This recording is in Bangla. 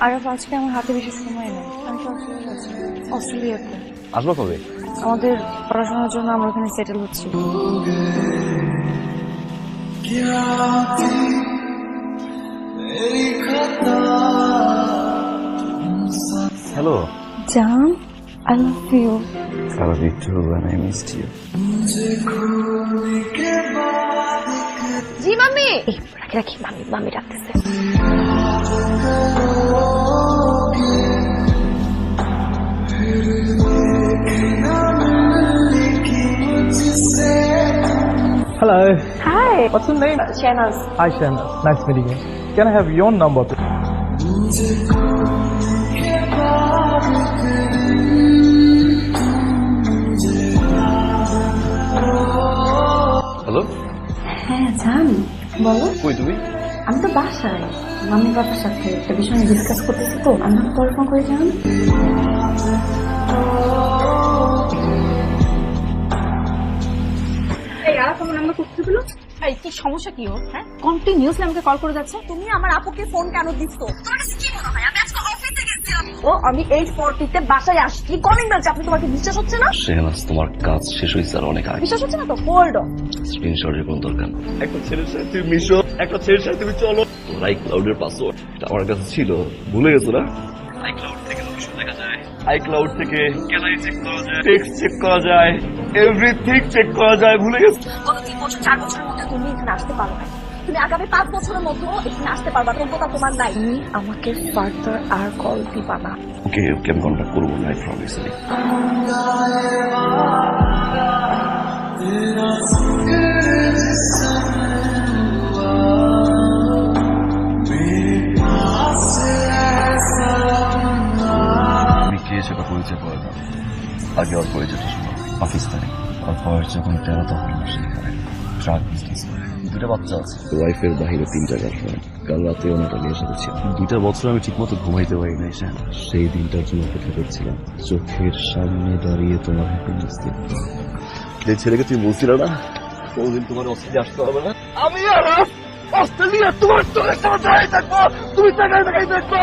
আরব আজকে আমার হাতে বেশি সময় নেই, আমি তো অস্ট্রেলিয়াতে। আসবো কবে? আমাদের পড়াশোনার জন্য আমরা ওখানে সেটেল হচ্ছি। হ্যালো। জান, I love you. I love you too and I missed you. G mummy. রাখি মাম্মি ডাকতেছে। Hello. Hi. What's your name? Shahnaz. Hi, Shahnaz. Nice meeting you. Can I have your number, please? Hello, হ্যাঁ জান, বলো। কই তুমি? আমি তো বাসায় মাম্মি বাবার সাথে একটা বিষয় নিয়ে ডিসকাস করতেছি, তো আমি পরে ফোন করে যান। কি সমস্যা কি ওর? হ্যাঁ, কন্টিনিউসলি আমাকে কল করে যাচ্ছে। তুমি আমার আপুকে ফোন কেন দিচ্ছ? ও আমি 8:40 বাসায় আসছি, কলিং বেলছে, আপনি তোমাকে বিশ্বাস হচ্ছে না? শেহনাজ, তোমার কাজ শেষ হয়েছে আর অনেক আগে। বিশ্বাস হচ্ছে না তো হোল্ড অন। স্ক্রিনশটের কোনো দরকার নেই। একটা ছেলের সাথে তুমি মিশো, একটা ছেলের সাথে তুমি চলো। তোমার আইক্লাউডের পাসওয়ার্ড আমার কাছে ছিল, ভুলে গেছো না? আইক্লাউড থেকে লোকেশন দেখা যায়, আইক্লাউড থেকে গ্যালারি চেক করা যায়, টেক্সট চেক করা যায়, এভরিথিং চেক করা যায়, ভুলে গেছো? গত 3 বছর 4 বছরের মধ্যে তুমি এখানে আসতে পারো না। তুমি আগামী 5 বছরের মধ্যে এখানে আসতে পারবা, যোগ্যতা তোমার নাই। তুমি আমাকে ফার্দার আর কল দিবা না। ওকে ওকে, আমি কন্ট্যাক্ট করবো না, আই প্রমিস। আমি কে সেটা পরিচয় করে দাও। আগে ওর পরিচয়টা শোনো। পাকিস্তানি, ওর বয়স যখন 13 তখন সেখানে ট্রাক বিজনেস করে। 2টা বাচ্চা আছে। ওয়াইফের বাহিরে 3টা গার্লফ্রেন্ড। কাল রাতে ওনাটা মেয়ের সাথে ছিল। 2টা বছর আমি ঠিক মতো ঘুমাইতে পারি নাই। সেই দিনটার জন্য অপেক্ষা করছিলাম। চোখের সামনে দাঁড়িয়ে তোমার হ্যাপিনেস দেখতে। যে ছেলেকে তুমি বলছিল না কোনদিন তোমার অস্ট্রেলিয়া আসতে হবে না, আমি আর অস্ট্রেলিয়া তোমার চোখের সামনে দাঁড়িয়ে থাকবো, তুমি তাকাই থাকবো।